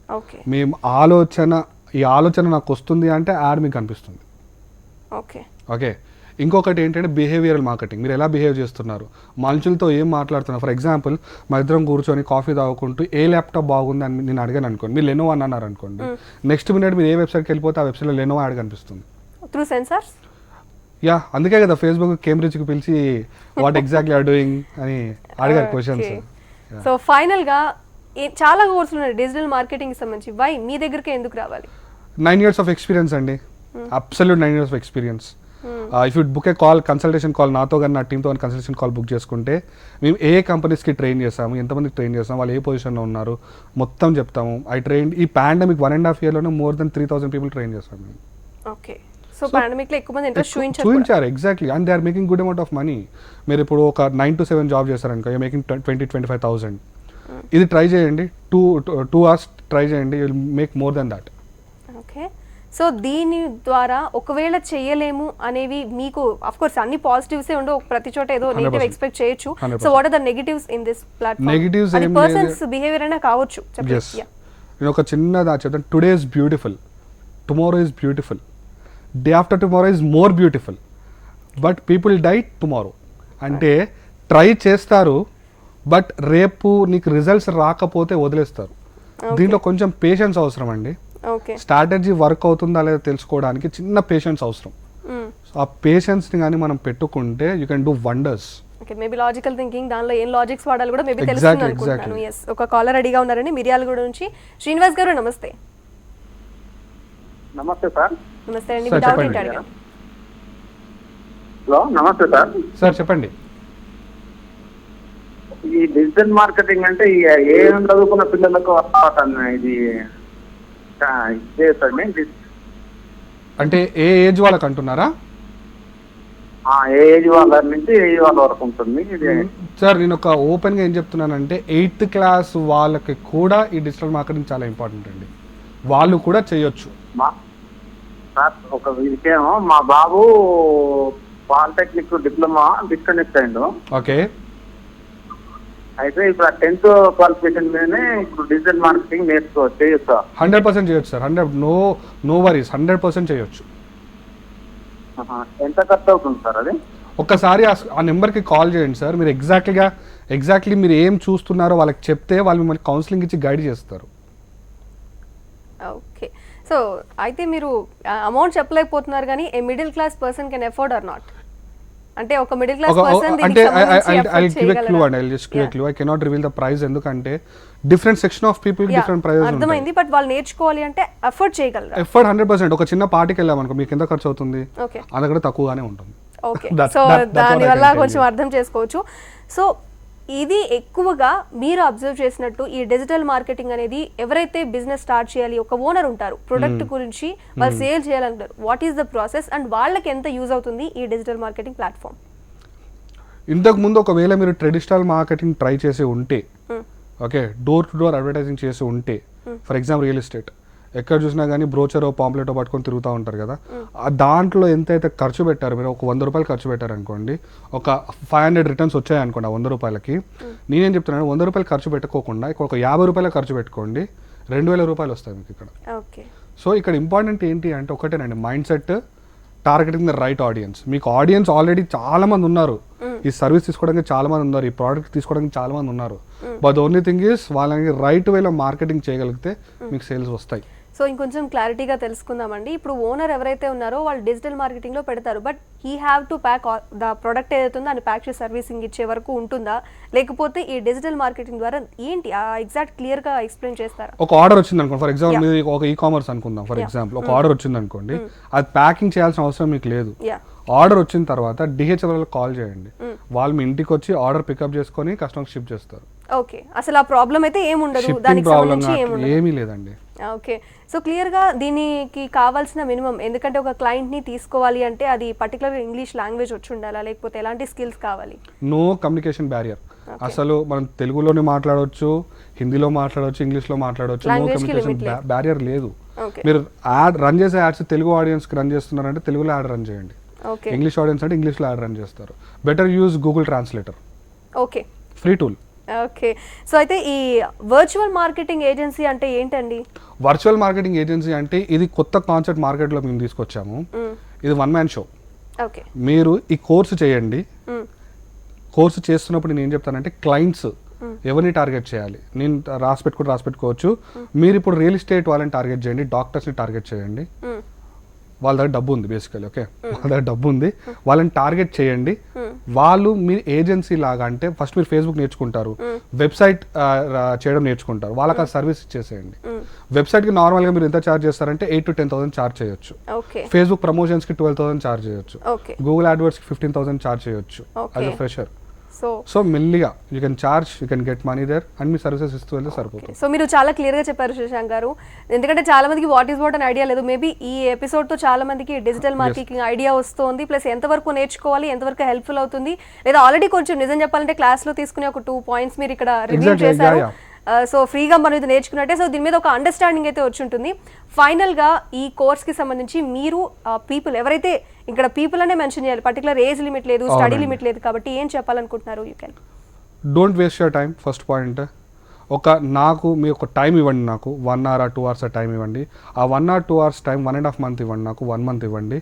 S2: మేము ఈ ఆలోచన నాకు వస్తుంది అంటే యాడ్ మీకు కనిపిస్తుంది. ఓకే, ఇంకొకటి ఏంటంటే బిహేవియరల్ మార్కెటింగ్. మీరు ఎలా బిహేవ్ చేస్తున్నారు, మనుషులతో ఏం మాట్లాడుతున్నారు. ఫర్ ఎగ్జాంపుల్ మా ఇద్దరం కూర్చొని కాఫీ తాగుకుంటూ ఏ ల్యాప్టాప్ బాగుంది అని నేను అడిగాను అనుకోండి, మీరు లెనోవో అన్నారు అనుకోండి, నెక్స్ట్ మినిట్ మీరు ఏ వెబ్సైట్కి వెళ్ళిపోతే ఆ వెబ్సైట్లో లెనోవో యాడ్ కనిపిస్తుంది.
S1: Through sensors.
S2: అందుకే కదా ఫేస్బుక్ కేంబ్రిడ్జ్కి పిలిచి వాట్ ఎగ్జాక్ట్లీ ఆర్ డూయింగ్ అని అడిగారు క్వశ్చన్స్.
S1: సో ఫైనల్గా చాలా కోర్సులు ఉన్నాయి డిజిటల్ మార్కెటింగ్కి సంబంధించి, వై మీ దగ్గరికి ఎందుకు రావాలి?
S2: 9 years of experience అండి, absolute 9 years of experience. If you book A call consultation call నాతో కానీ నా టీంతో కానీ కన్సల్టేషన్ కాల్ బుక్ చేసుకుంటే మేము ఏ కంపెనీస్కి ట్రైన్ చేస్తాము, ఎంతమందికి ట్రైన్ చేస్తాము, వాళ్ళు ఏ పొజిషన్లో ఉన్నారు మొత్తం చెప్తాము. ఈ pandemic 1.5 yearలోనే more than 3,000 people train చేస్తాం మేము.
S1: ఓకే, సో పాండమిక్ లో ఎక్కువ మంది ఇంట్రెస్ట్
S2: చూపించారు exactly, and they are making good amount of money. మీరు ఇప్పుడు ఒక 9 to 7 జాబ్ చేస్తారనుకో, యూ మేకింగ్ 20-25,000. ఇది ట్రై చేయండి, 2 hours ట్రై చేయండి, you will make more than that.
S1: Okay, so దీని ద్వారా ఒకవేళ చేయలేము అనేవి మీకు అఫ్ కోర్స్ అన్ని పాజిటివ్సే ఉండవు, ప్రతి చోట ఏదో నెగిటివ్ ఎక్స్పెక్ట్ చేయొచ్చు. So what are the negatives in this platform?
S2: Negatives
S1: అది పర్సన్స్ బిహేవియర్ అయినా కావచ్చు.
S2: నేను ఒక చిన్నదా చెప్తాను. Today is beautiful, tomorrow is beautiful, day after tomorrow is more beautiful, but people die tomorrow. అంటే ట్రై చేస్తారు, బట్ రేపు నీకు రిజల్ట్స్ రాకపోతే వదిలేస్తారు. దీంట్లో కొంచెం పేషెన్స్ అవసరం అండి. స్ట్రాటజీ వర్క్ అవుతుందా లేదా తెలుసుకోవడానికి చిన్న పేషెన్స్ అవసరం. ఆ పేషెన్స్ని కానీ మనం పెట్టుకుంటే you can do wonders.
S1: Okay, maybe logical thinking, దానిలో ఏం లాజిక్స్ వాడాలి కూడా మేబీ తెలుస్తుంది అనుకుంటున్నాను. ఎస్, ఒక కాలర్ రెడీగా ఉన్నారండి మిర్యాలగూడ నుంచి. శ్రీనివాస్ గారు నమస్తే.
S3: నమస్తే సార్.
S1: నమస్తే అండి, మీ డౌట్ ఏంటి అడగండి.
S3: హలో, నమస్తే సార్.
S2: సార్ చెప్పండి.
S3: ఈ డిజిటల్ మార్కెటింగ్ అంటే ఏం చదువుకున్న పిల్లలకు ఇది
S2: అంటే ఏ ఏజ్ వాళ్ళకి అంటున్నారా?
S3: ఏ ఏజ్ వాళ్ళ నుంచి ఏ ఏజ్ వాళ్ళ వరకు ఉంటుంది
S2: సార్? నేను ఒక ఓపెన్గా ఏం చెప్తున్నానంటే 8th class వాళ్ళకి కూడా ఈ డిజిటల్ మార్కెటింగ్ చాలా ఇంపార్టెంట్ అండి, వాళ్ళు కూడా చేయొచ్చు.
S3: ఒక విషయం, మా బాబు పాలిటెక్నిక్ డిప్లొమా డిస్కనెక్ట్ అయిండు.
S2: ఓకే,
S3: అయితే ఇప్పుడు 10th క్వాలిఫికేషన్ మీదనే ఇప్పుడు డిజిటల్ మార్కెటింగ్ నేర్చుకోవచ్చు, చేయొచ్చు.
S2: 100% చేయొచ్చు సార్. నో వరీస్, 100% చేయొచ్చు.
S3: ఎంత ఖర్చు అవుతుంది సార్ అది?
S2: ఒక్కసారి ఆ నెంబర్కి కాల్ చేయండి సార్. మీరు ఎగ్జాక్ట్లీ మీరు ఏం చూస్తున్నారో వాళ్ళకి చెప్తే వాళ్ళు మిమ్మల్ని కౌన్సిలింగ్ ఇచ్చి గైడ్ చేస్తారు.
S1: ఓకే, సో అయితే మీరు అమౌంట్ చెప్పలేకపోతున్నారు కానీ a middle class person can afford or not? అంటే ఒక మిడిల్ క్లాస్ పర్సన్
S2: అంటే I cannot reveal the price, ఎందుకంటే different section of people different prices
S1: అర్థమైంది. బట్ వాళ్ళు నేర్చుకోవాలి అంటే అఫోర్డ్ చేయగలరా?
S2: ఎఫర్ట్ 100%. ఒక చిన్న పార్టీకి వెళ్ళాం అనుకో, మీకు ఎంత ఖర్చు అవుతుంది? అందుకంటే తక్కువగానే ఉంటుంది.
S1: ఓకే, సో దానివల్ల కొంచెం అర్థం చేసుకోవచ్చు. సో ఇది ఎక్కువగా మీరు అబ్జర్వ్ చేసినట్టు ఈ డిజిటల్ మార్కెటింగ్ అనేది ఎవరైతే బిజినెస్ స్టార్ట్ చేయాలి, ఒక ఓనర్ ఉంటారు, ప్రొడక్ట్ గురించి వాళ్ళు సేల్ చేయాలంటారు, what is the process and వాళ్ళకి ఎంత యూజ్ అవుతుంది ఈ డిజిటల్ మార్కెటింగ్ ప్లాట్ఫామ్?
S2: ఇంతకు ముందు ఒకవేళ మీరు ట్రెడిషనల్ మార్కెటింగ్ ట్రై చేసి ఉంటే, okay, door to door advertising చేసి ఉంటే, ఫర్ ఎగ్జాంపుల్ రియల్ ఎస్టేట్, ఎక్కడ చూసినా కానీ బ్రోచరో పాంప్లెటో పట్టుకొని తిరుగుతూ ఉంటారు కదా, దాంట్లో ఎంతైతే ఖర్చు పెట్టారు, మీరు ఒక 100 రూపాయలు ఖర్చు పెట్టారు అనుకోండి, ఒక 500 రిటర్న్స్ వచ్చాయి అనుకోండి ఆ 100 రూపాయలకి. నేనేం చెప్తున్నాను, 100 రూపాయలు ఖర్చు పెట్టుకోకుండా ఇక్కడ ఒక 50 రూపాయలు ఖర్చు పెట్టుకోండి, 2000 రూపాయలు వస్తాయి మీకు ఇక్కడ. సో ఇక్కడ ఇంపార్టెంట్ ఏంటి అంటే ఒకటేనండి, mind set, targeting the right audience. మీకు ఆడియన్స్ ఆల్రెడీ చాలా మంది ఉన్నారు, ఈ సర్వీస్ తీసుకోవడానికి చాలా మంది ఉన్నారు, ఈ ప్రోడక్ట్ తీసుకోవడానికి చాలా మంది ఉన్నారు. బట్ ఓన్లీ థింగ్ ఈస్ వాళ్ళకి రైట్ వేలో మార్కెటింగ్ చేయగలిగితే మీకు సేల్స్ వస్తాయి.
S1: సో ఇంకొంచెం క్లారిటీగా తెలుసుకుందామండి. ఇప్పుడు ఓనర్ ఎవరైతే ఉన్నారో వాళ్ళు డిజిటల్ మార్కెటింగ్లో పెడతారు, but he have to pack the product ఏదైతే ఉందో దాన్ని ప్యాక్ చేసి సర్వీసింగ్ ఇచ్చే వరకు ఉంటుందా, లేకపోతే ఈ డిజిటల్ మార్కెటింగ్ ద్వారా ఏంటి ఎగ్జాక్ట్ క్లియర్గా ఎక్స్ప్లెయిన్ చేస్తారా?
S2: ఒక ఆర్డర్ వచ్చింది అనుకోండి, ఫర్ ఎగ్జాంపుల్ మీరు ఒక ఈ-కామర్స్ అనుకుందాం, ఫర్ ఎగ్జాంపుల్ ఒక ఆర్డర్ వచ్చింది అనుకోండి, అది ప్యాకింగ్ చేయాల్సిన అవసరం మీకు లేదు. ఆర్డర్ వచ్చిన తర్వాత DHL కాల్ చేయండి, వాళ్ళు మీ ఇంటికి వచ్చి ఆర్డర్ పికప్ చేసుకొని కస్టమర్ షిప్ చేస్తారు.
S1: ఓకే, అసలు ఆ ప్రాబ్లం అయితే ఏముండదు, దానికి సంబంధించి
S2: ఏమీ లేదండి.
S1: ఓకే, సో క్లియర్గా దీనికి కావాల్సిన మినిమం, ఎందుకంటే ఒక క్లయింట్ని తీసుకోవాలి అంటే అది పర్టికులర్ ఇంగ్లీష్ లాంగ్వేజ్ వచ్చి ఉండాలా, లేకపోతే ఎలాంటి స్కిల్స్ కావాలి?
S2: No communication barrier. అసలు మనం తెలుగులోనే మాట్లాడవచ్చు, హిందీలో మాట్లాడవచ్చు, ఇంగ్లీష్లో మాట్లాడవచ్చు, నో కమ్యూనికేషన్ బ్యారియర్ లేదు. మీరు యాడ్ రన్ చేసే యాడ్స్ తెలుగు ఆడియన్స్కి రన్ చేస్తున్నారంటే తెలుగులో యాడ్ రన్ చేయండి, ఇంగ్లీష్ ఆడియన్స్ అంటే ఇంగ్లీష్లో యాడ్ రన్ చేస్తారు. Better use Google translator,
S1: okay,
S2: free tool.
S1: Okay, so అయితే ఈ వర్చువల్ మార్కెటింగ్ ఏజెన్సీ అంటే ఏంటండి?
S2: వర్చువల్ మార్కెటింగ్ ఏజెన్సీ అంటే ఇది కొత్త కాన్సెప్ట్ మార్కెట్లో మేము తీసుకొచ్చాము. ఇది 1-man షో.
S1: ఓకే,
S2: మీరు ఈ కోర్సు చేయండి. కోర్సు చేస్తున్నప్పుడు నేను ఏం చెప్తానంటే క్లయింట్స్ ఎవరిని టార్గెట్ చేయాలి నేను రాసి పెట్టుకోవచ్చు. మీరు ఇప్పుడు రియల్ ఎస్టేట్ వాళ్ళని టార్గెట్ చేయండి, డాక్టర్స్ని టార్గెట్ చేయండి, వాళ్ళ దగ్గర డబ్బు ఉంది బేసికలీ, ఓకే, వాళ్ళ దగ్గర డబ్బు ఉంది, వాళ్ళని టార్గెట్ చేయండి. వాళ్ళు మీరు ఏజెన్సీ లాగా, అంటే ఫస్ట్ మీరు ఫేస్బుక్ నేర్చుకుంటారు, వెబ్సైట్ చేయడం నేర్చుకుంటారు, వాళ్ళకి ఆ సర్వీస్ ఇచ్చేసేయండి. వెబ్సైట్కి నార్మల్గా మీరు ఎంత ఛార్జ్ చేస్తారంటే 8,000 to 10,000 ఛార్జ్ చేయొచ్చు. ఫేస్బుక్ ప్రమోషన్స్కి 12,000 ఛార్జ్ చేయొచ్చు. గూగుల్ యాడ్వర్డ్స్కి 15,000 ఛార్జ్ చేయొచ్చు యాజ్ అ ఫ్రెషర్. సో మెల్లిగా you can charge, you can get money there and మీ సర్వీసెస్ ఇస్తూ వెళ్తే సరిపోతుంది.
S1: సో మీరు చాలా క్లియర్గా చెప్పారు శశాంక్ గారు, ఎందుకంటే చాలా మందికి వాట్ ఈస్ వాట్ అని ఐడియా లేదు. మేబీ ఈ ఎపిసోడ్తో చాలా మందికి డిజిటల్ మార్కెటింగ్ ఐడియా వస్తుంది, ప్లస్ ఎంతవరకు నేర్చుకోవాలి, ఎంతవరకు హెల్ప్ఫుల్ అవుతుంది, లేదా ఆల్రెడీ కొంచెం నిజం చెప్పాలంటే క్లాస్లో తీసుకునే ఒక 2 points మీరు ఇక్కడ రివ్యూ చేశారు. సో ఫ్రీగా మనం ఇది నేర్చుకున్నట్టే. సో దీని మీద ఒక అండర్స్టాండింగ్ అయితే వచ్చి ఉంటుంది. ఫైనల్గా ఈ కోర్స్కి సంబంధించి మీరు పీపుల్ ఎవరైతే, ఇక్కడ పీపుల్ అనే మెన్షన్ చేయాలి, పర్టికులర్ ఏజ్ లిమిట్ లేదు, స్టడీ లిమిట్ లేదు, కాబట్టి ఏం చెప్పాలనుకుంటున్నారు? You can.
S2: Don't waste your time. First point, నాకు మీ ఒక టైం ఇవ్వండి, నాకు 1 hour or 2 hours టైం ఇవ్వండి. ఆ 1 or 2 hours టైం 1.5 months ఇవ్వండి, నాకు 1 month ఇవ్వండి.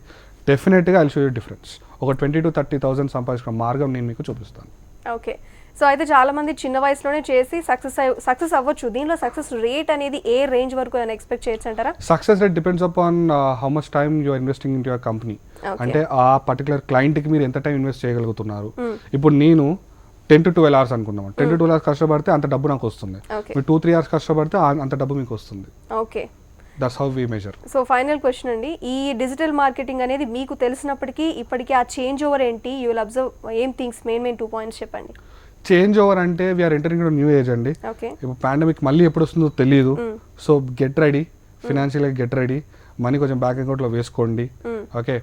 S2: డెఫినెట్గా ఐ షో యూ డిఫరెన్స్. ఒక 20,000 to 30,000 సంపాదించుకున్న మార్గం నేను మీకు చూపిస్తాను.
S1: ఓకే. సో అయితే చాలా మంది చిన్న వయసులోనే చేసి సక్సెస్ అవ్వచ్చు. దీనిలో సక్సెస్ రేట్ అనేది ఏ రేంజ్ వరకు ఎక్స్పెక్ట్ చేయొచ్చు అంటారా?
S2: Success rate depends upon how much time you are investing in your company. అంటే ఆ పర్టికులర్ క్లయింట్కి మీరు ఎంత టైం ఇన్వెస్ట్ చేయగలుగుతున్నారు. ఇప్పుడు నేను 10 to 12 hours అనుకున్నాం, 10 to 12 hours కష్టపడితే అంత డబ్బు నాకు వస్తుంది. మీరు 2-3 hours కష్టపడితే అంత డబ్బు మీకు వస్తుంది.
S1: Okay,
S2: that's how we measure.
S1: So final question అండి, ఈ డిజిటల్ మార్కెటింగ్ అనేది మీకు తెలిసినప్పటికీ ఇప్పటికీ ఆ చేంజ్ ఓవర్ ఏంటి? యూ విల్ అబ్జర్వ్ ఏం థింగ్స్, మెయిన్ 2 points చెప్పండి.
S2: చేంజ్ ఓవర్ అంటే వీఆర్ ఎంటరింగ్ న్యూ ఏజ్ అండి. ఇప్పుడు పాండమిక్ మళ్ళీ ఎప్పుడు వస్తుందో తెలియదు. సో గెట్ రెడీ, ఫినాన్షియల్గా గెట్ రెడీ, మనీ కొంచెం బ్యాంక్ అకౌంట్లో వేసుకోండి. ఓకే,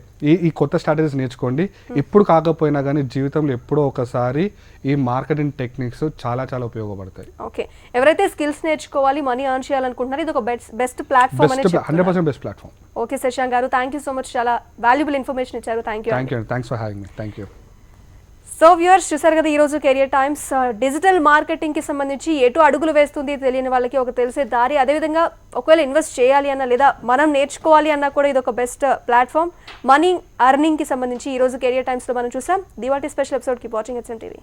S2: ఈ కొత్త స్ట్రాటజీస్ నేర్చుకోండి. ఇప్పుడు కాకపోయినా కానీ జీవితంలో ఎప్పుడో ఒకసారి ఈ మార్కెటింగ్ టెక్నిక్స్ చాలా చాలా ఉపయోగపడతాయి.
S1: ఓకే, ఎవరైతే స్కిల్స్ నేర్చుకోవాలి, మనీ ఎర్న్ చేయాలనుకుంటున్నారో ఇది ఒక బెస్ట్ ప్లాట్ఫామ్ అనేది
S2: 100% బెస్ట్ ప్లాట్ఫామ్.
S1: ఓకే శశాంక్ గారు, థ్యాంక్ యూ సో మచ్, చాలా వాల్యుబుల్ ఇన్ఫర్మేషన్ ఇచ్చారు. Thank you.
S2: Thanks for having me. Thank you.
S1: So viewers, చూసారు కదా ఈరోజు కెరియర్ టైమ్స్ డిజిటల్ మార్కెటింగ్కి సంబంధించి ఎటు అడుగులు వేస్తుంది తెలియని వాళ్ళకి ఒక తెలిసే దారి. అదేవిధంగా ఒకవేళ ఇన్వెస్ట్ చేయాలి అన్నా లేదా మనం నేర్చుకోవాలి అన్నా కూడా ఇది ఒక బెస్ట్ ప్లాట్ఫామ్. మనీ అర్నింగ్కి సంబంధించి ఈరోజు కెరియర్ టైమ్స్లో మనం చూసాం. Diwali special episode keep watching HM TV.